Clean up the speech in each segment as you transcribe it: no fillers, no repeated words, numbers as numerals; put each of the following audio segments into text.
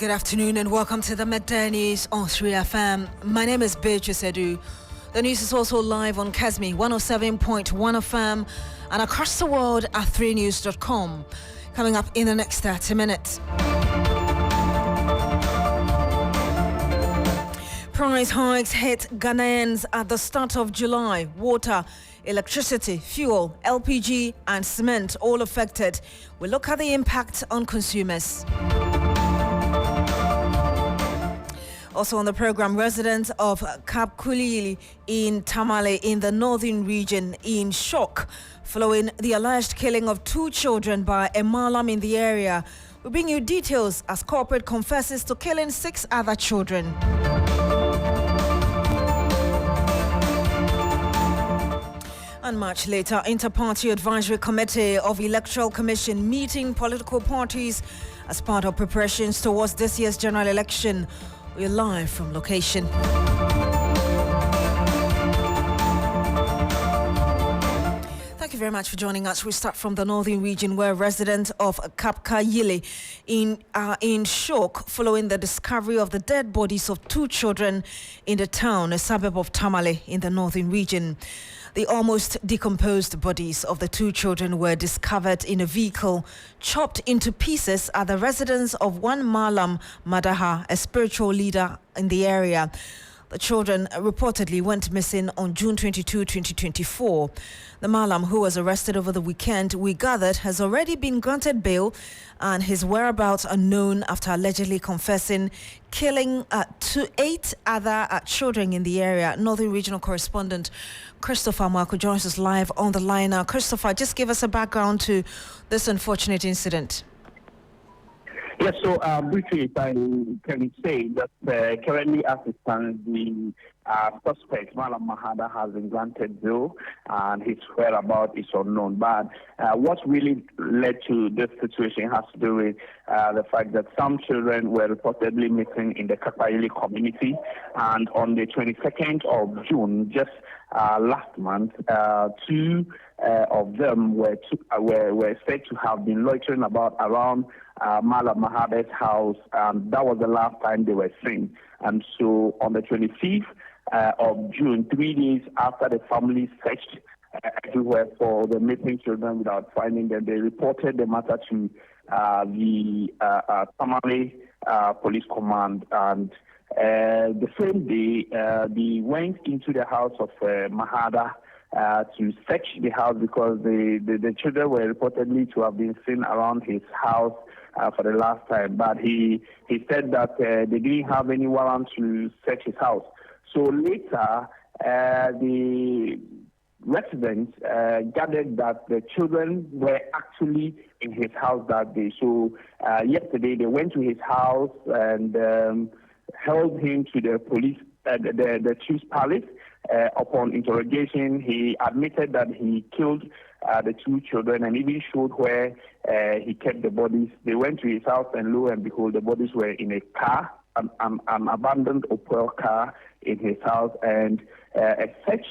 Good afternoon and welcome to the Midday News on 3FM. My name is Beatrice Adu. The news is also live on Kesmi 107.1 FM and across the world at 3news.com. Coming up in the next 30 minutes. Price hikes hit Ghanaians at the start of July. Water, electricity, fuel, LPG and cement all affected. We look at the impact on consumers. Also on the program, residents of Kapkulili in Tamale in the northern region in shock following the alleged killing of 2 children by a Malam in the area. We bring you details as corporate confesses to killing 6 other children. And much later, Inter-Party Advisory Committee of Electoral Commission meeting political parties as part of preparations towards this year's general election. We're live from location. Thank you very much for joining us. We start from the northern region where residents of Kapkayili are in shock following the discovery of the dead bodies of 2 children in the town, a suburb of Tamale in the northern region. The almost decomposed bodies of the 2 children were discovered in a vehicle, chopped into pieces at the residence of one Malam Madaha, a spiritual leader in the area. The children reportedly went missing on June 22, 2024. The Malam, who was arrested over the weekend, we gathered, has already been granted bail and his whereabouts are known after allegedly confessing killing 8 other children in the area. Northern Regional Correspondent Christopher Marco joins us live on the line now. Christopher, just give us a background to this unfortunate incident. Yes, so briefly, if I can say that currently as it stands, the suspect, Malam Mahada, has been granted bail and his whereabouts is unknown. But what really led to this situation has to do with the fact that some children were reportedly missing in the Kapayili community. And on the 22nd of June, just last month, 2 of them were said to have been loitering about around Malam Mahada's house, and that was the last time they were seen. And so on the 25th of June, 3 days after the family searched everywhere for the missing children without finding them, they reported the matter to the Tamale Police Command. And the same day, they went into the house of Mahada to search the house because the children were reportedly to have been seen around his house for the last time. But he said that they didn't have any warrant to search his house. So later, the residents gathered that the children were actually in his house that day. So yesterday, they went to his house and held him to the police, the chief's palace. Upon interrogation, he admitted that he killed the 2 children and even showed where he kept the bodies. They went to his house and lo and behold, the bodies were in a car, an abandoned Opel car in his house. And a search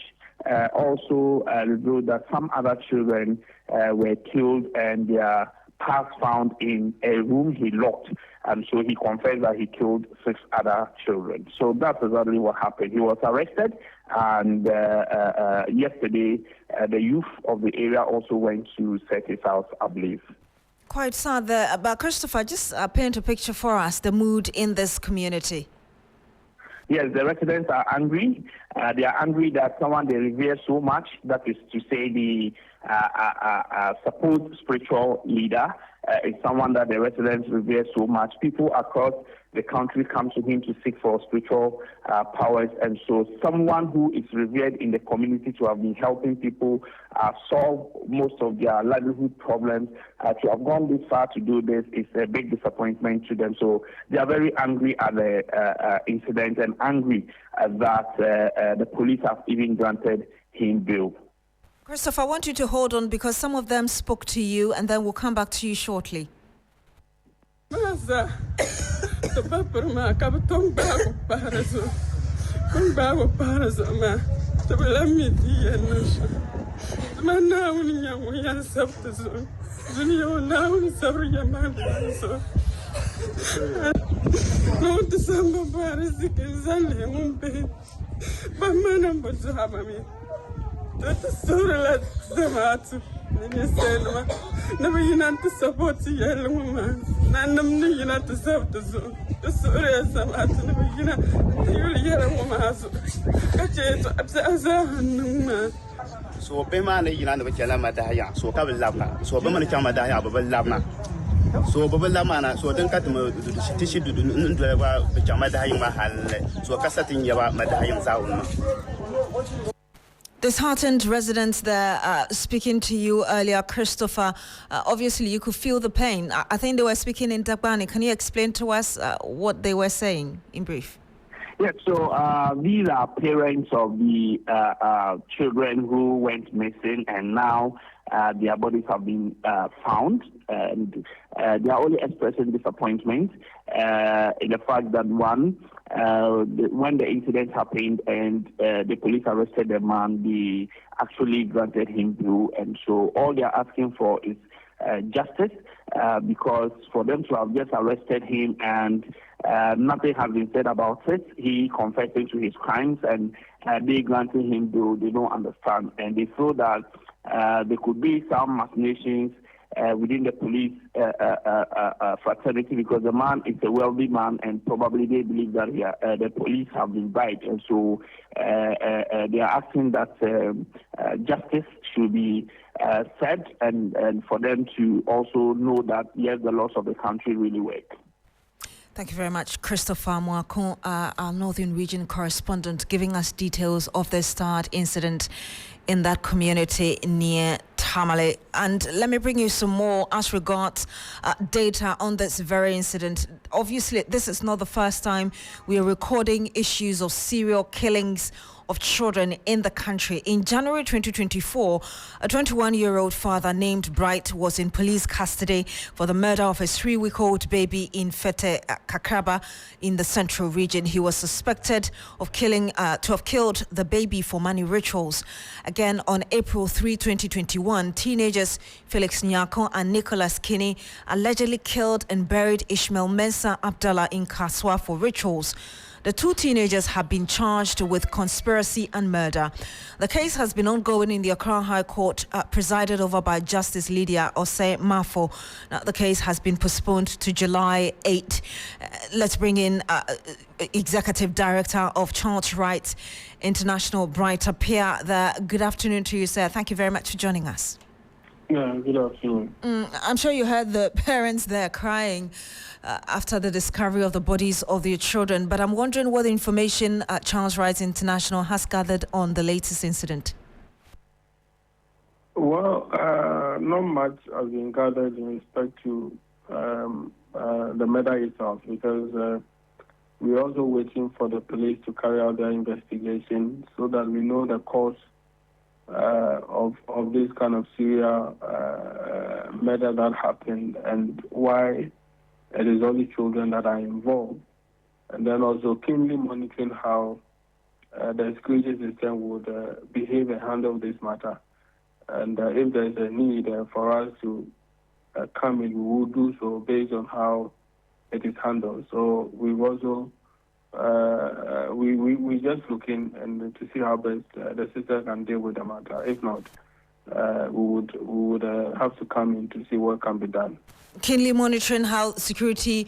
also revealed that some other children were killed and their parts found in a room he locked. And so he confessed that he killed 6 other children. So that's exactly what happened. He was arrested, and yesterday the youth of the area also went to search his house, I believe. Quite sad there. But Christopher, just paint a picture for us, the mood in this community. Yes, the residents are angry. They are angry that someone they revere so much, that is to say the supposed spiritual leader, is someone that the residents revere so much. People across the country come to him to seek for spiritual powers. And so someone who is revered in the community to have been helping people solve most of their livelihood problems, to have gone this far to do this is a big disappointment to them. So they are very angry at the incident and angry that the police have even granted him bail. Christopher, I want you to hold on because some of them spoke to you and then we'll come back to you shortly. No to samba para sikizale ngumbe. Bamana mbozo hamami. Toto sura la zamatu. Nene selma. Nabe yinantu support yele nguma. Nanam ni yinantu support zo. To sura ya zamatu nabe yina yuli yele nguma haso. Kache to abza numa. So be man yina no bela madaya so ka belabna so be man chama madaya ba belabna so ba belamana so dan kat ma tishi dudu ndo ba chama madaya ma hal so kasatin ya ba madaya zauna. Disheartened residents there speaking to you earlier, Christopher. Obviously, you could feel the pain. I think they were speaking in Dagbani. Can you explain to us what they were saying in brief? Yes, so these are parents of the children who went missing, and now their bodies have been found. And they are only expressing disappointment in the fact that when the incident happened and the police arrested the man, they actually granted him bail, and so all they are asking for is justice, because for them to have just arrested him and nothing has been said about it, he confessing to his crimes, and they granting him bail, they don't understand, and they feel that there could be some machinations within the police fraternity, because the man is a wealthy man, and probably they believe that the police have been bribed, and so they are asking that justice should be said, and for them to also know that yes, the laws of the country really work. Thank you very much, Christopher Mwakon, our Northern Region correspondent, giving us details of the start incident in that community near Tamale. And let me bring you some more as regards data on this very incident. Obviously, this is not the first time we are recording issues of serial killings of children in the country. In January 2024, a 21-year-old father named Bright was in police custody for the murder of a 3-week-old baby in Fete Kakraba in the central region. He was suspected of to have killed the baby for money rituals. Again, on April 3, 2021, teenagers Felix Nyako and Nicholas Kinney allegedly killed and buried Ishmael Mensa Abdallah in Kaswa for rituals. The two teenagers have been charged with conspiracy and murder. The case has been ongoing in the Accra High Court, presided over by Justice Lydia Osei Mafo. Now, the case has been postponed to July 8. Let's bring in Executive Director of Child Rights International, Bright Apia. Good afternoon to you, sir. Thank you very much for joining us. Yeah, good afternoon. I'm sure you heard the parents there crying after the discovery of the bodies of their children, but I'm wondering what information Child Rights International has gathered on the latest incident. Well, not much has been gathered in respect to the matter itself, because we're also waiting for the police to carry out their investigation so that we know the cause of this kind of serial murder that happened and why it is only children that are involved, and then also keenly monitoring how the security system would behave and handle this matter. And if there's a need for us to come in, we will do so based on how it is handled. So we've also we just looking and to see how best the system can deal with the matter. If not, we would have to come in to see what can be done. Keenly monitoring how security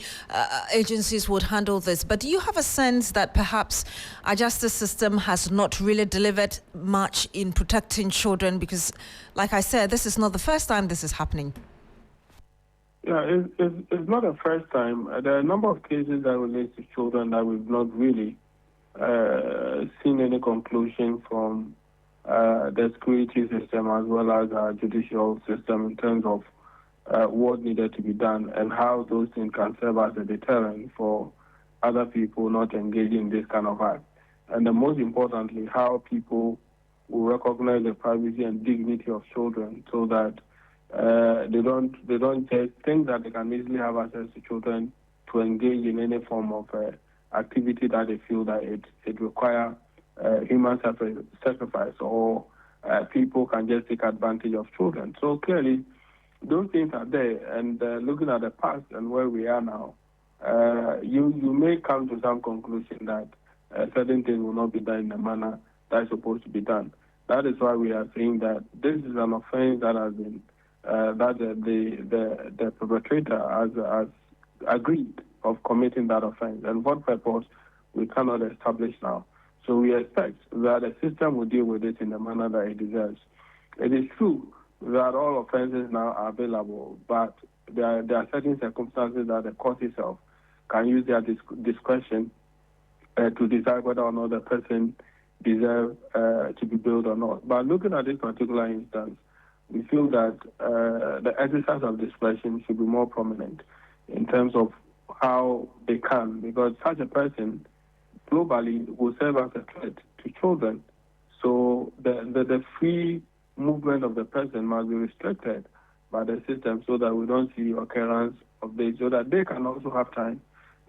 agencies would handle this. But do you have a sense that perhaps our justice system has not really delivered much in protecting children? Because, like I said, this is not the first time this is happening. Yeah, it's not the first time. There are a number of cases that relate to children that we've not really seen any conclusion from the security system as well as our judicial system in terms of what needed to be done and how those things can serve as a deterrent for other people not engaging in this kind of act. And then most importantly, how people will recognize the privacy and dignity of children so that they don't just think that they can easily have access to children to engage in any form of activity that they feel that it requires human sacrifice or people can just take advantage of children. So clearly, those things are there, and looking at the past and where we are now, you may come to some conclusion that certain things will not be done in the manner that is supposed to be done. That is why we are saying that this is an offense that has been that the perpetrator has agreed of committing that offense, and what purpose we cannot establish now. So we expect that the system will deal with it in the manner that it deserves. It is true that all offenses now are available, but there are certain circumstances that the court itself can use their discretion to decide whether or not the person deserves to be billed or not. But looking at this particular instance, we feel that the exercise of discretion should be more prominent in terms of how they can, because such a person globally will serve as a threat to children. So the free movement of the person must be restricted by the system so that we don't see occurrence of this, so that they can also have time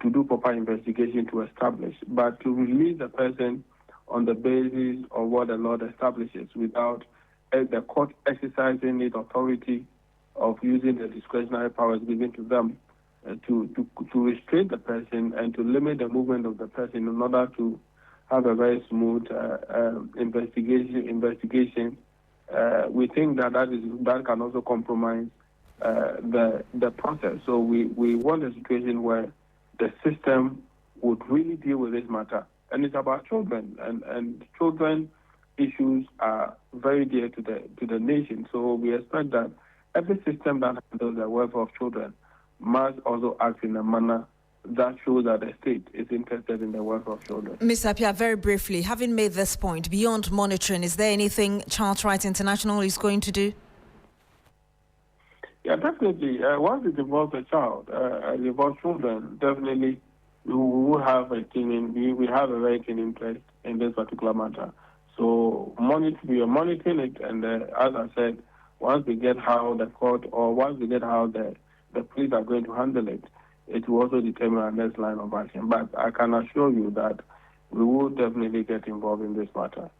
to do proper investigation to establish. But to release the person on the basis of what the law establishes without the court exercising its authority of using the discretionary powers given to them to restrain the person and to limit the movement of the person in order to have a very smooth investigation. We think that can also compromise the process. So we want a situation where the system would really deal with this matter. And it's about children, and children issues are very dear to the nation. So we expect that every system that handles the welfare of children must also act in a manner that shows that the state is interested in the welfare of children. Mr. Appiah, very briefly, having made this point, beyond monitoring, is there anything Child Rights International is going to do? Yeah, definitely. Once it involves a child, it involves children, definitely we will have a we have a very keen interest in this particular matter. So we are monitoring it, and as I said, once we get how the court or once we get how the police are going to handle it, it will also determine our next line of action. But I can assure you that we will definitely get involved in this matter.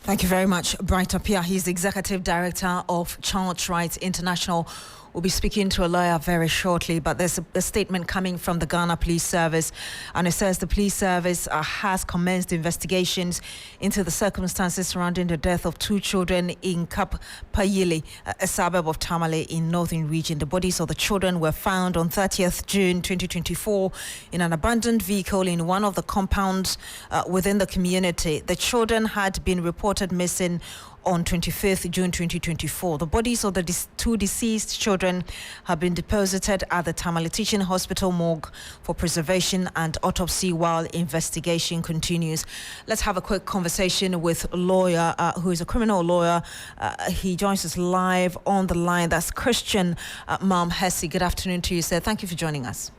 Thank you very much, Bright Appiah. He's the Executive Director of Child Rights International. We'll be speaking to a lawyer very shortly, but there's a statement coming from the Ghana Police Service, and it says the police service has commenced investigations into the circumstances surrounding the death of 2 children in Kapayili, a suburb of Tamale in Northern Region. The bodies of the children were found on 30th June 2024 in an abandoned vehicle in one of the compounds within the community. The children had been reported missing on 25th June 2024. The bodies of the 2 deceased children have been deposited at the Tamale Teaching Hospital morgue for preservation and autopsy while investigation continues. Let's have a quick conversation with a lawyer who is a criminal lawyer. He joins us live on the line. That's Christian Hesse. Good afternoon to you, sir. Thank you for joining us.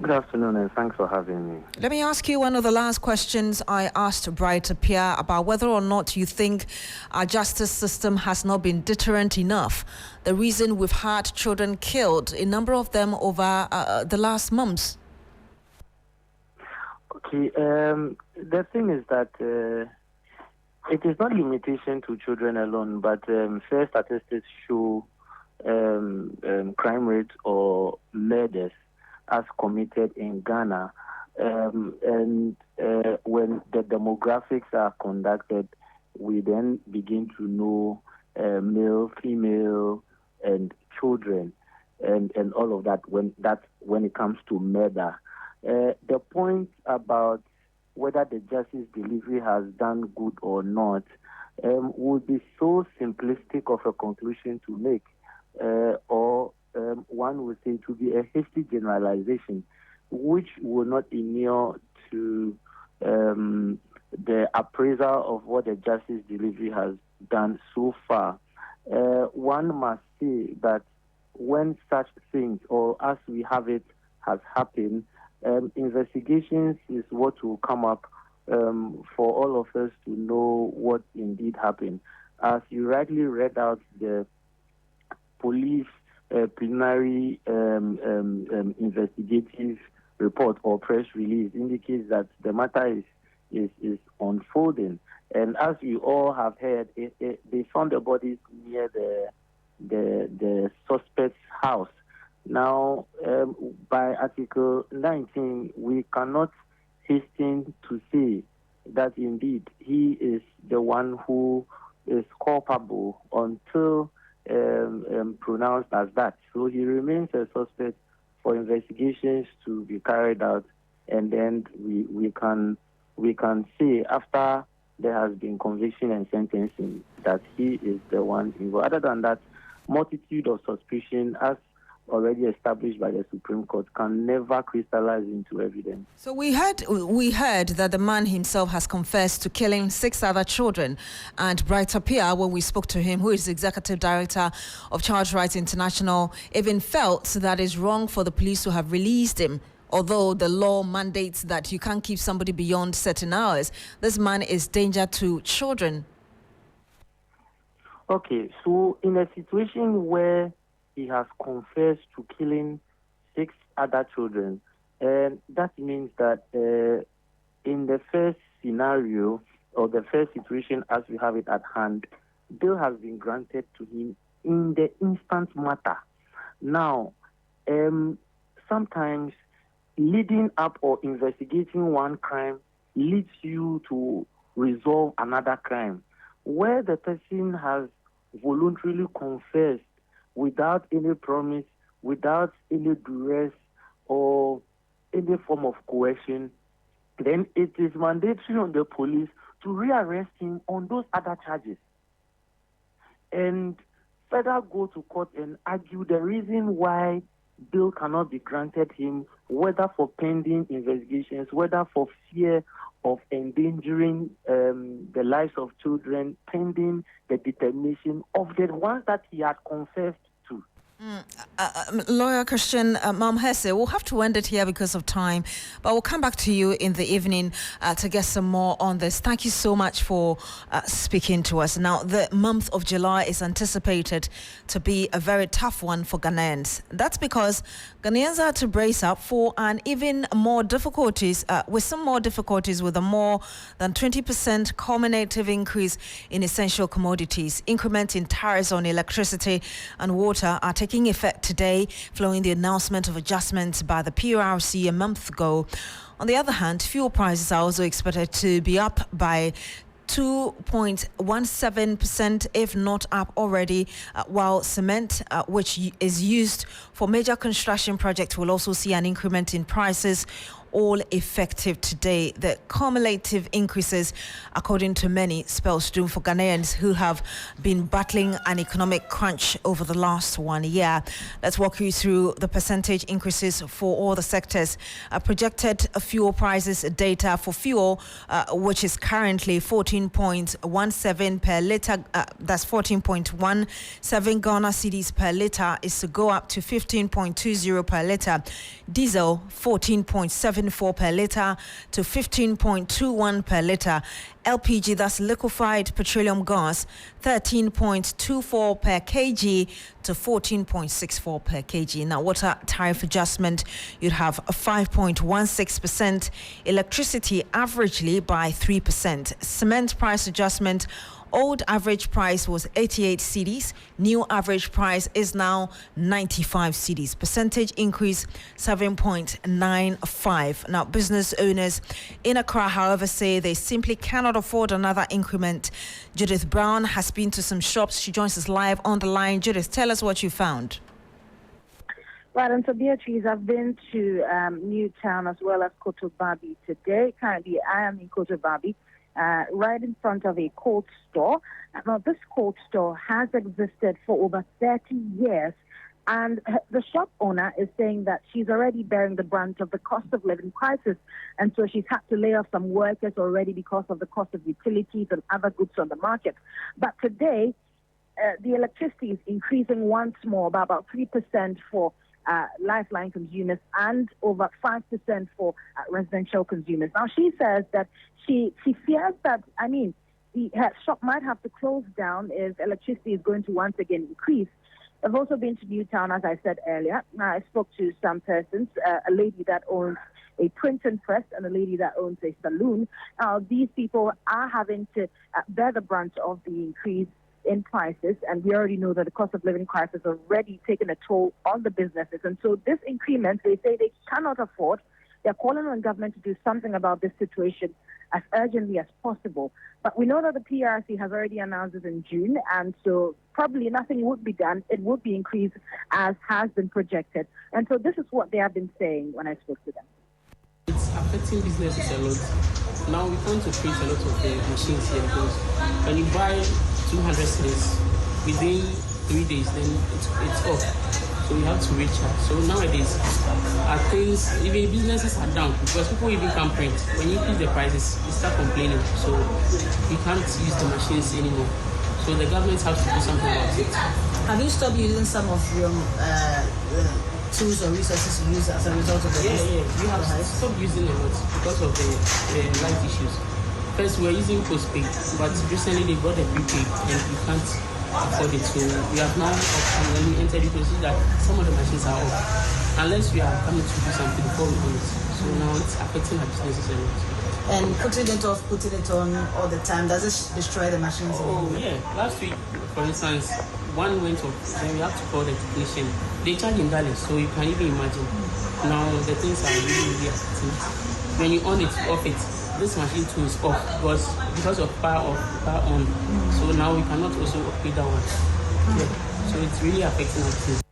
Good afternoon, and thanks for having me. Let me ask you one of the last questions I asked Bright Appiah about whether or not you think our justice system has not been deterrent enough. The reason we've had children killed, a number of them over the last months. Okay, the thing is that it is not limitation to children alone, but fair statistics show crime rates or murders as committed in Ghana, and when the demographics are conducted, we then begin to know male, female, and children, and all of that. When it comes to murder, the point about whether the justice delivery has done good or not would be so simplistic of a conclusion to make, or one would say to be a hasty generalization, which will not inure to the appraisal of what the justice delivery has done so far. One must say that when such things, or as we have it, has happened, investigations is what will come up for all of us to know what indeed happened. As you rightly read out, the police preliminary investigative report or press release indicates that the matter is unfolding. And as we all have heard, they found the bodies near the suspect's house. Now, by Article 19, we cannot hasten to say that indeed he is the one who is culpable until pronounced as that. So he remains a suspect for investigations to be carried out, and then we can say after there has been conviction and sentencing that he is the one involved. Other than that, multitude of suspicion, as already established by the Supreme Court, can never crystallize into evidence. So we heard that the man himself has confessed to killing 6 other children, and Bright Apia, when we spoke to him, who is the executive director of Child Rights International, even felt that it's wrong for the police to have released him. Although the law mandates that you can't keep somebody beyond certain hours, this man is danger to children. Okay, so in a situation where he has confessed to killing 6 other children, and that means that in the first scenario or the first situation as we have it at hand, bail has been granted to him in the instant matter. Now, sometimes leading up or investigating one crime leads you to resolve another crime, where the person has voluntarily confessed without any promise, without any duress or any form of coercion. Then it is mandatory on the police to rearrest him on those other charges and further go to court and argue the reason why bail cannot be granted him, whether for pending investigations, whether for fear of endangering the lives of children, pending the determination of the ones that he had confessed to. Lawyer Christian Mamhese, we'll have to end it here because of time, but we'll come back to you in the evening to get some more on this. Thank you so much for speaking to us. Now, the month of July is anticipated to be a very tough one for Ghanaians. That's because Ghanaians are to brace up for an even more difficulties, with a more than 20% cumulative increase in essential commodities. Increment in tariffs on electricity and water are taking effect today, following the announcement of adjustments by the PRC a month ago. On the other hand, fuel prices are also expected to be up by 2.17%, if not up already, while cement, which is used for major construction projects, will also see an increment in prices, all effective today. The cumulative increases, according to many, spells doom for Ghanaians who have been battling an economic crunch over the last 1 year. Let's walk you through the percentage increases for all the sectors. Projected fuel prices data for fuel, which is currently 14.17 per litre, that's 14.17 Ghana cedis per litre, is to go up to 15.20 per litre. Diesel, 14.74 per litre to 15.21 per litre. LPG, that's liquefied petroleum gas, 13.24 per kg to 14.64 per kg. Now, water tariff adjustment, you'd have a 5.16%. Electricity averagely by 3%. Cement price adjustment, old average price was 88 cedis. New average price is now 95 cedis. Percentage increase 7.95. Now, business owners in Accra, however, say they simply cannot afford another increment. Judith Brown has been to some shops. She joins us live on the line. Judith, tell us what you found. Right, and so Beatrice, I've been to Newtown as well as Kotobabi today. Currently, I am in Kotobabi, right in front of a cold store. Now, this cold store has existed for over 30 years, and the shop owner is saying that she's already bearing the brunt of the cost of living crisis, and so she's had to lay off some workers already because of the cost of utilities and other goods on the market. But today, the electricity is increasing once more by about 3% for lifeline consumers and over 5% for residential consumers. Now, she says that she fears that, her shop might have to close down if electricity is going to once again increase. I've also been to Newtown, as I said earlier. I spoke to some persons, a lady that owns a printing press and a lady that owns a saloon. These people are having to bear the brunt of the increase in prices, and we already know that the cost of living crisis already taken a toll on the businesses. And so this increment, they say they cannot afford. They're calling on government to do something about this situation as urgently as possible. But we know that the PRC has already announced it in June, and so probably nothing would be done. It would be increased as has been projected. And so this is what they have been saying when I spoke to them. It's affecting businesses a lot. Now we want to create a lot of machines here because when you buy 200 cedis within 3 days, then it's off. So we have to reach out. So nowadays, things, even businesses are down because people even can't print. When you increase the prices, they start complaining. So we can't use the machines anymore. So the government has to do something about it. Have you stopped using some of your tools or resources you use as a result of this? Yeah. We have stopped using a lot because of the light issues. First, we were using postpaid, but recently they got a prepaid and we can't afford it. So we have now, when we entered it, we see that some of the machines are off. Unless we are coming to do something before we own it. So now it's affecting our businesses a lot. And putting it off, putting it on all the time, does it destroy the machines? Oh, yeah. Last week, for instance, one went off, then we have to call the technician. They charge in dollars, so you can even imagine. Now the things are really affecting. When you on it, off it, this machine too is off because of power off, power on. So now we cannot also operate that one. Yeah. So it's really affecting our business.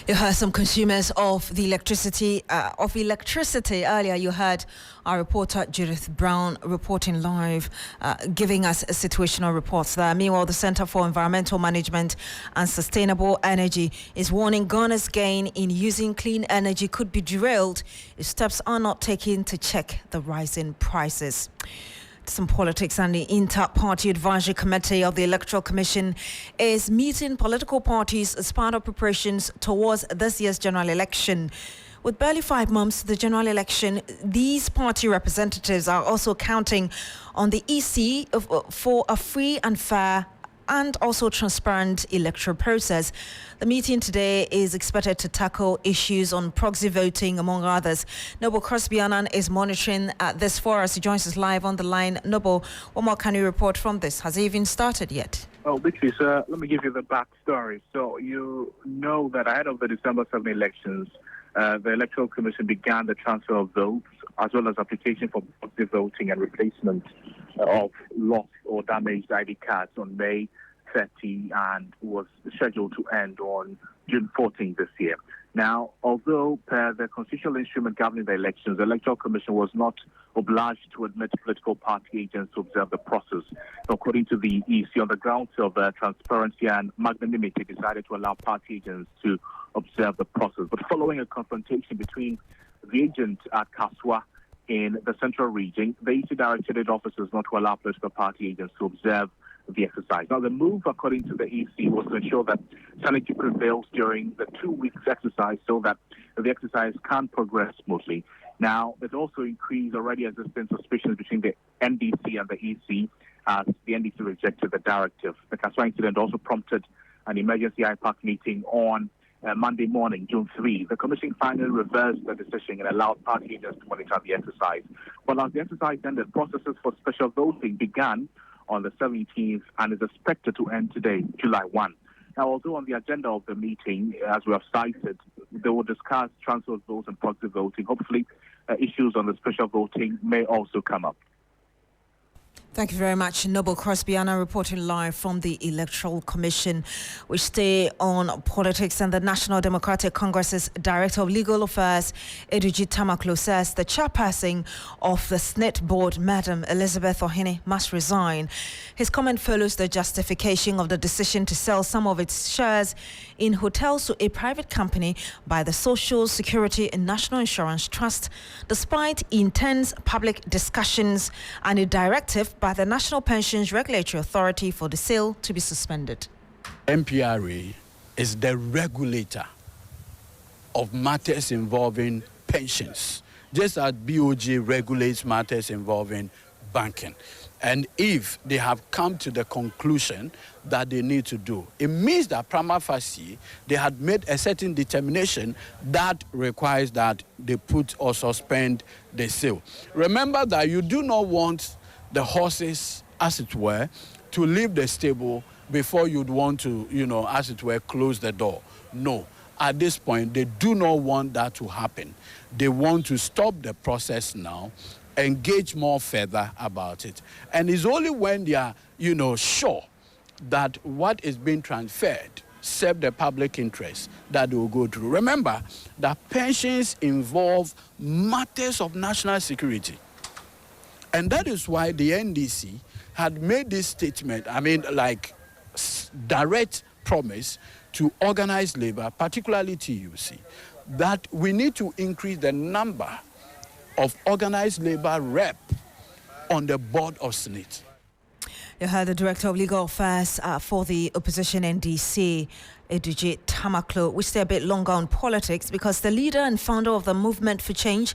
You heard some consumers of the electricity. Earlier, you heard our reporter Judith Brown reporting live, giving us situational reports there. Meanwhile, the Center for Environmental Management and Sustainable Energy is warning Ghana's gain in using clean energy could be derailed if steps are not taken to check the rising prices. Some politics, and the Inter-Party Advisory Committee of the Electoral Commission is meeting political parties as part of preparations towards this year's general election. With barely 5 months to the general election, these party representatives are also counting on the EC for a free and fair and also transparent electoral process. The meeting today is expected to tackle issues on proxy voting, among others. Noble Crosby-Annan is monitoring this for us. He joins us live on the line. Noble, what more can you report from this? Has it even started yet? Oh, Beatrice, let me give you the backstory. So you know that ahead of the December 7 elections, the Electoral Commission began the transfer of votes as well as application for proxy voting and replacement of lost or damaged ID cards on May 30 and was scheduled to end on June 14 this year. Now, although per the constitutional instrument governing the elections, the Electoral Commission was not obliged to admit political party agents to observe the process. According to the EC, on the grounds of transparency and magnanimity, decided to allow party agents to observe the process. But following a confrontation between the agent at Kaswa in the central region, the EC directed its officers not to allow political party agents to observe the exercise. Now, the move, according to the EC, was to ensure that sanity prevails during the 2 weeks exercise so that the exercise can progress smoothly. Now, there's also increased already existing suspicions between the NDC and the EC as the NDC rejected the directive. The Kaswa incident also prompted an emergency IPAC meeting on Monday morning, June 3. The Commission finally reversed the decision and allowed party agents to monitor the exercise. But as the exercise ended, processes for special voting began on the 17th and is expected to end today, July 1. Now, although on the agenda of the meeting, as we have cited, they will discuss transfer of votes and proxy voting. Hopefully, issues on the special voting may also come up. Thank you very much, Noble Crosby-Annan, reporting live from the Electoral Commission. We stay on politics, and the National Democratic Congress's Director of Legal Affairs, Eduji Tamaklo, says the chairperson of the SNIT board, Madam Elizabeth Ohene, must resign. His comment follows the justification of the decision to sell some of its shares in hotels to a private company by the Social Security and National Insurance Trust, despite intense public discussions and a directive by the National Pensions Regulatory Authority for the sale to be suspended. MPRA is the regulator of matters involving pensions, just as BOJ regulates matters involving banking. And if they have come to the conclusion that they need to do, it means that prima facie, they had made a certain determination that requires that they put or suspend the sale. Remember that you do not want the horses, as it were, to leave the stable before you'd want to, as it were, close the door. No. At this point, they do not want that to happen. They want to stop the process now, engage more further about it. And it's only when they are, sure that what is being transferred serve the public interest that they will go through. Remember that pensions involve matters of national security. And that is why the NDC had made this statement, direct promise to organized labor, particularly TUC, that we need to increase the number of organized labor rep on the board of Senate. You heard the Director of Legal Affairs for the opposition NDC, Eduje Tamaklo. We stay a bit longer on politics because the leader and founder of the Movement for Change,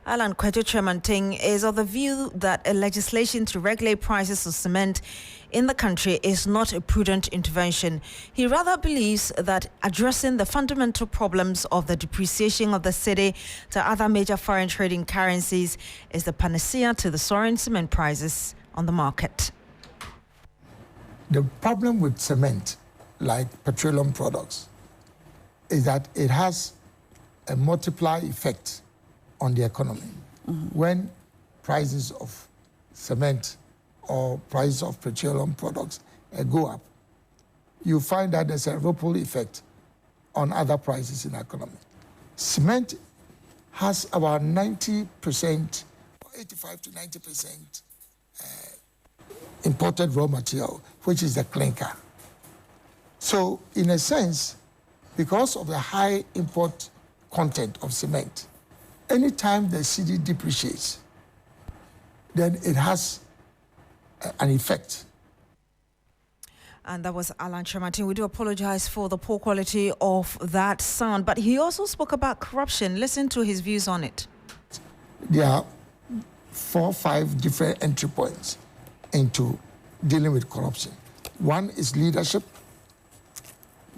Alan Kwadwo Kyerematen, is of the view that a legislation to regulate prices of cement in the country is not a prudent intervention. He rather believes that addressing the fundamental problems of the depreciation of the cedi to other major foreign trading currencies is the panacea to the soaring cement prices on the market. The problem with cement, like petroleum products, is that it has a multiplier effect on the economy. When prices of cement or prices of petroleum products go up, you find that there's a ripple effect on other prices in the economy. Cement has about 90%, 85 to 90% imported raw material, which is the clinker. So in a sense, because of the high import content of cement, anytime the cedi depreciates, then it has an effect. And that was Alan Kyerematen. We do apologize for the poor quality of that sound, but he also spoke about corruption. Listen to his views on it. There are 4 or 5 different entry points into dealing with corruption. One is leadership.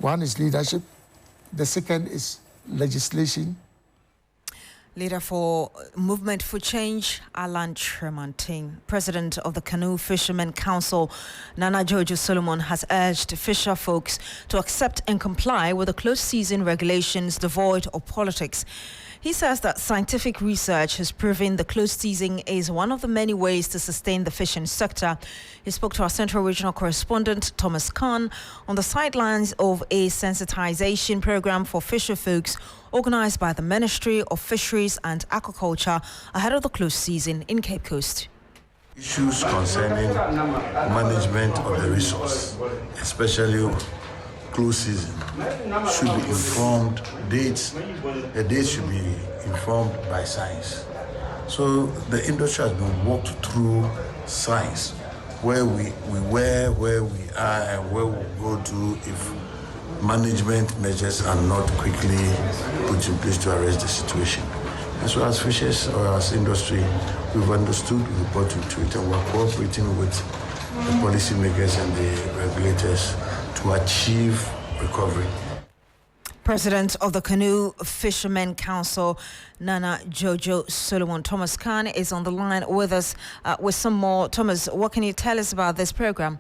The second is legislation. Leader for Movement for Change, Alan Kyerematen. President of the Canoe Fishermen Council, Nana Jojo Solomon, has urged fisher folks to accept and comply with the closed season regulations devoid of politics. He says that scientific research has proven the closed season is one of the many ways to sustain the fishing sector. He spoke to our Central Regional correspondent, Thomas Khan, on the sidelines of a sensitization program for fisher folks organized by the Ministry of Fisheries and Aquaculture ahead of the closed season in Cape Coast. Issues concerning management of the resource, especially closed season, should be informed. The dates should be informed by science. So the industry has been walked through science, where we were, where we are, and where we go to if management measures are not quickly put in place to arrest the situation. As well as fishers or as industry, we've understood, we've brought into it, and we're cooperating with the policymakers and the regulators to achieve recovery. President of the Canoe Fishermen Council, Nana Jojo Solomon. Thomas Khan is on the line with us with some more. Thomas, what can you tell us about this program?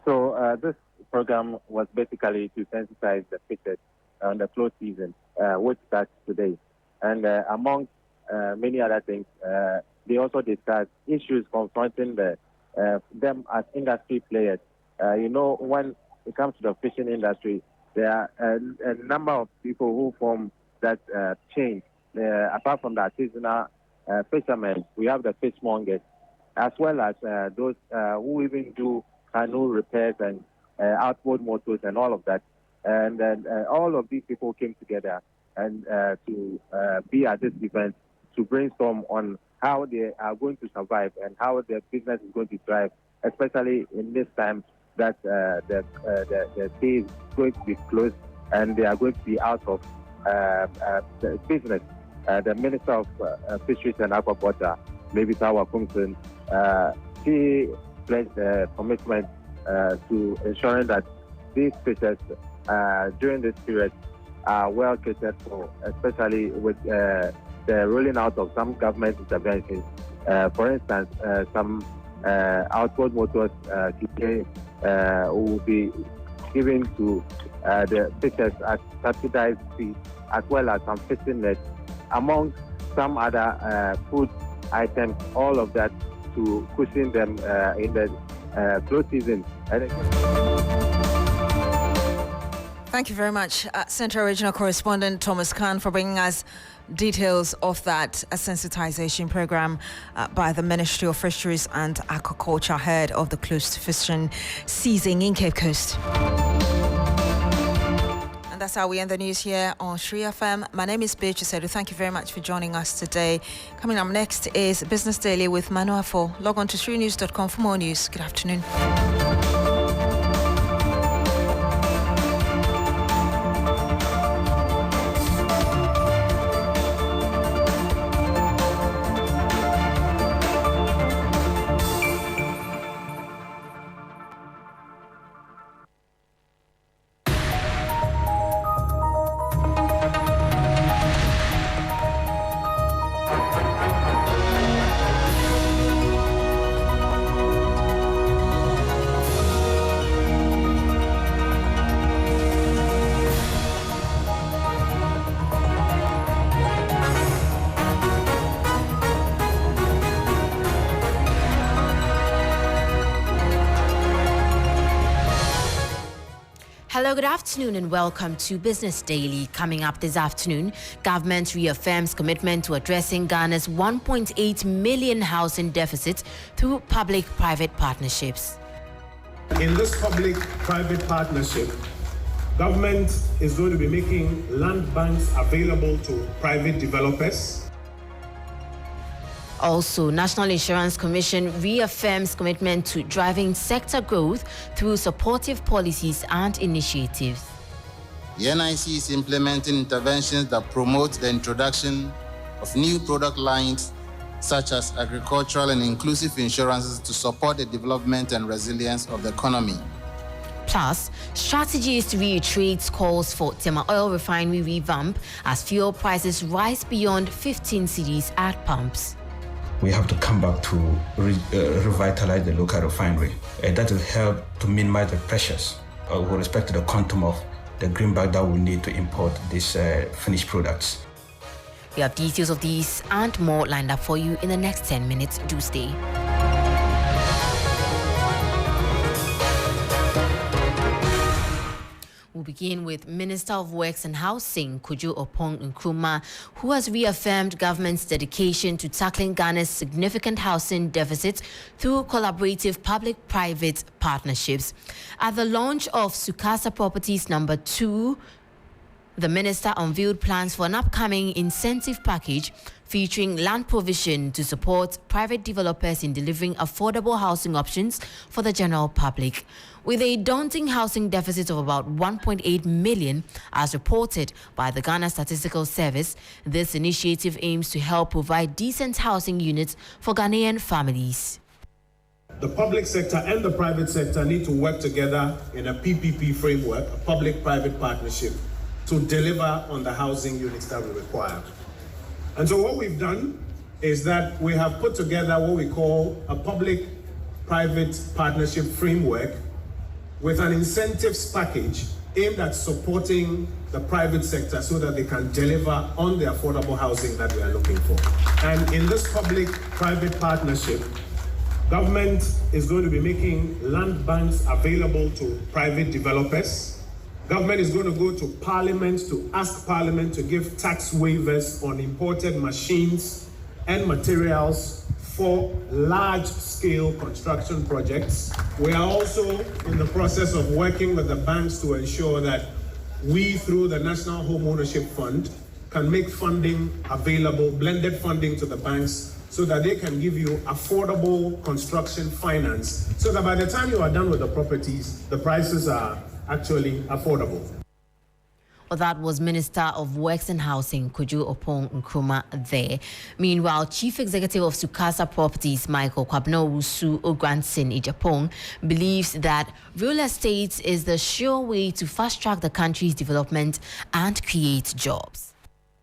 So this program was basically to sensitize the fishers on the closed season, which starts today. And among many other things, they also discussed issues confronting them as industry players. When it comes to the fishing industry, there are a number of people who form that chain. Apart from the artisanal fishermen, we have the fishmongers, as well as those who even do canoe repairs and outboard motors and all of that. And then all of these people came together and to be at this event to brainstorm on how they are going to survive and how their business is going to thrive, especially in this time that the sea is going to be closed and they are going to be out of the business. The Minister of Fisheries and Aquaculture, Mebita Wakumson, she pledged a commitment to ensuring that these fishers during this period are well catered for, especially with the rolling out of some government interventions. For instance, some Outward Motors will be given to the fitters at subsidized fees, as well as some fishing nets, among some other food items, all of that to cushion them in the flow season. Thank you very much, Central Regional Correspondent Thomas Khan, for bringing us details of that sensitization program by the Ministry of Fisheries and Aquaculture ahead of the closed fishing season in Cape Coast. And that's how we end the news here on Shri FM. My name is Beatrice Adu. Thank you very much for joining us today. Coming up next is Business Daily with Manu Afful. Log on to shrinews.com for more news. Good afternoon. Hello, good afternoon and welcome to Business Daily. Coming up this afternoon, government reaffirms commitment to addressing Ghana's 1.8 million housing deficit through public-private partnerships. In this public-private partnership, government is going to be making land banks available to private developers. Also, National Insurance Commission reaffirms commitment to driving sector growth through supportive policies and initiatives. The NIC is implementing interventions that promote the introduction of new product lines such as agricultural and inclusive insurances to support the development and resilience of the economy. Plus, strategies reiterates calls for Tema Oil Refinery revamp as fuel prices rise beyond 15 cedis at pumps. We have to come back to revitalize the local refinery. That will help to minimize the pressures with respect to the quantum of the greenback that we need to import these finished products. We have details of these and more lined up for you in the next 10 minutes. Do stay. We'll begin with Minister of Works and Housing, Kojo Oppong Nkrumah, who has reaffirmed government's dedication to tackling Ghana's significant housing deficit through collaborative public-private partnerships. At the launch of Sukasa Properties No. 2, the minister unveiled plans for an upcoming incentive package featuring land provision to support private developers in delivering affordable housing options for the general public. With a daunting housing deficit of about 1.8 million, as reported by the Ghana Statistical Service, this initiative aims to help provide decent housing units for Ghanaian families. The public sector and the private sector need to work together in a PPP framework, a public-private partnership, to deliver on the housing units that we require. And so what we've done is that we have put together what we call a public-private partnership framework with an incentives package aimed at supporting the private sector so that they can deliver on the affordable housing that we are looking for. And in this public-private partnership, government is going to be making land banks available to private developers. Government is going to go to Parliament to ask Parliament to give tax waivers on imported machines and materials for large-scale construction projects. We are also in the process of working with the banks to ensure that we, through the National Home Ownership Fund, can make funding available, blended funding to the banks, so that they can give you affordable construction finance, so that by the time you are done with the properties, the prices are actually affordable. Well, that was Minister of Works and Housing, Kojo Oppong Nkrumah there. Meanwhile, Chief Executive of Sukasa Properties, Michael Kwabena-Wusu Ogransin Ijapong, believes that real estate is the sure way to fast-track the country's development and create jobs.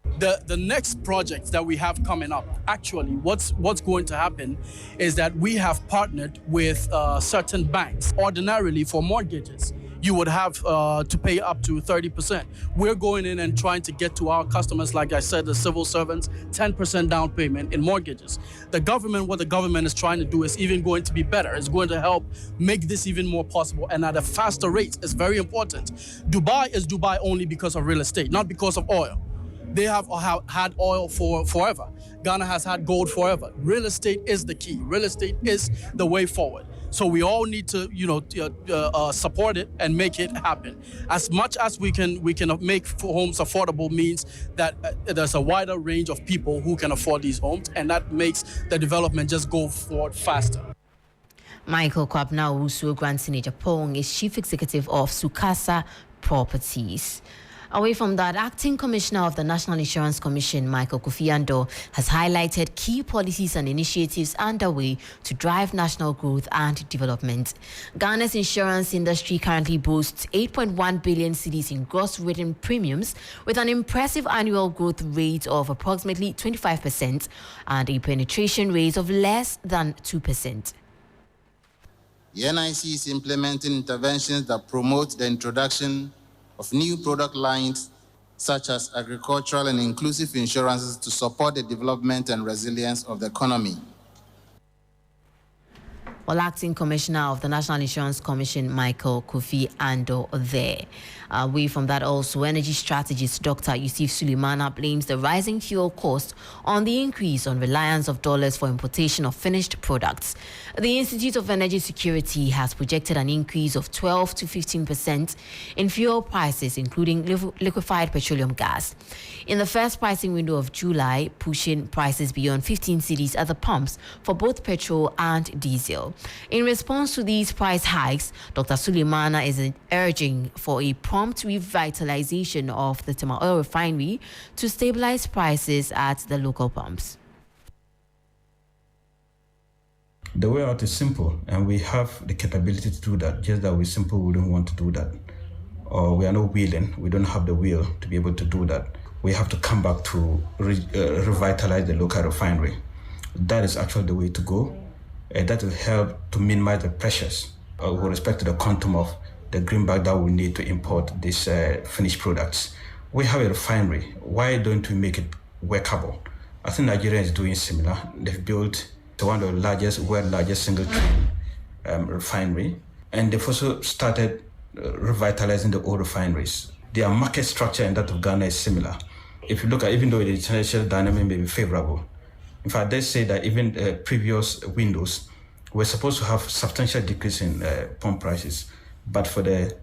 The next project that we have coming up, actually, what's going to happen is that we have partnered with certain banks. Ordinarily, for mortgages, you would have to pay up to 30%. We're going in and trying to get to our customers, like I said, the civil servants, 10% down payment in mortgages. What the government is trying to do is even going to be better. It's going to help make this even more possible and at a faster rate. It's very important. Dubai is Dubai only because of real estate, not because of oil. They have had oil for forever. Ghana has had gold forever. Real estate is the key. Real estate is the way forward. So we all need to, support it and make it happen. As much as we can make homes affordable means that there's a wider range of people who can afford these homes, and that makes the development just go forward faster. Michael Kwabna Usu Granson Japong is Chief Executive of Sukasa Properties. Away from that, Acting Commissioner of the National Insurance Commission, Michael Kofi Adu, has highlighted key policies and initiatives underway to drive national growth and development. Ghana's insurance industry currently boasts 8.1 billion cedis in gross written premiums, with an impressive annual growth rate of approximately 25% and a penetration rate of less than 2%. The NIC is implementing interventions that promote the introduction of new product lines such as agricultural and inclusive insurances to support the development and resilience of the economy. Well, Acting Commissioner of the National Insurance Commission, Michael Kofi Adu, there. Away from that also, energy strategist Dr. Yusuf Suleimana blames the rising fuel cost on the increase on reliance of dollars for importation of finished products. The Institute of Energy Security has projected an increase of 12 to 15% in fuel prices, including liquefied petroleum gas, in the first pricing window of July, pushing prices beyond 15 cedis at the pumps for both petrol and diesel. In response to these price hikes, Dr. Suleimana is urging for a prompt revitalization of the Tema Oil Refinery to stabilize prices at the local pumps. The way out is simple, and we have the capability to do that, just that we simply wouldn't want to do that. Or we are not willing, we don't have the will to be able to do that. We have to come back to revitalize the local refinery. That is actually the way to go. That will help to minimize the pressures with respect to the quantum of the greenback that we need to import these finished products. We have a refinery. Why don't we make it workable? I think Nigeria is doing similar. They've built one of the world's largest single train refinery, and they've also started revitalizing the old refineries. Their market structure and that of Ghana is similar. If you look at, even though the international dynamic may be favorable, in fact, they say that even previous windows were supposed to have substantial decrease in pump prices, but for the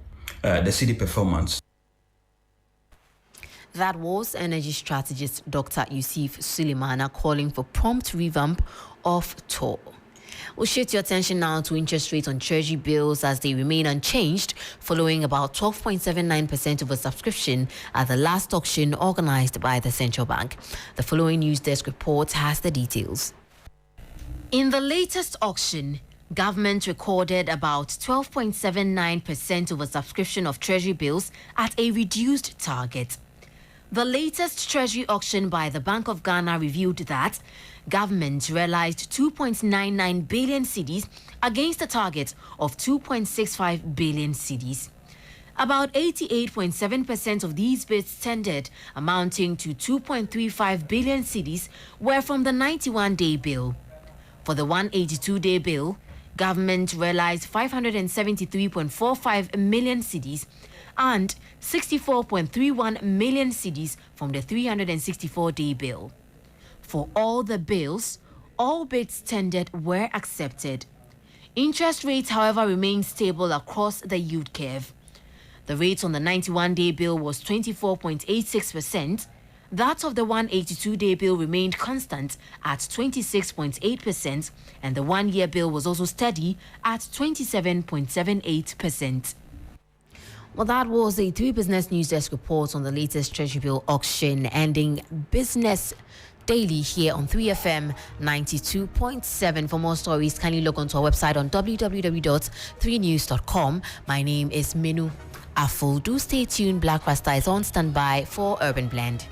city performance. That was energy strategist Dr. Yusuf Suleimana calling for prompt revamp of toll. We'll shift your attention now to interest rates on treasury bills as they remain unchanged following about 12.79% of a subscription at the last auction organized by the central bank. The following news desk report has the details. In the latest auction, government recorded about 12.79% of a subscription of treasury bills at a reduced target. The latest treasury auction by the Bank of Ghana revealed that government realized 2.99 billion cedis against a target of 2.65 billion cedis. About 88.7% of these bids tendered, amounting to 2.35 billion cedis, were from the 91-day bill. For the 182-day bill, government realized 573.45 million cedis and 64.31 million cedis from the 364-day bill. For all the bills, all bids tendered were accepted. Interest rates, however, remained stable across the yield curve. The rate on the 91-day bill was 24.86%. That of the 182-day bill remained constant at 26.8%, and the one-year bill was also steady at 27.78%. Well, that was a 3 Business News Desk report on the latest Treasury Bill auction, ending Business Daily here on 3FM 92.7. For more stories, kindly log onto our website on www.3news.com. My name is Manu. Afful. Do stay tuned. Black Rasta is on standby for Urban Blend.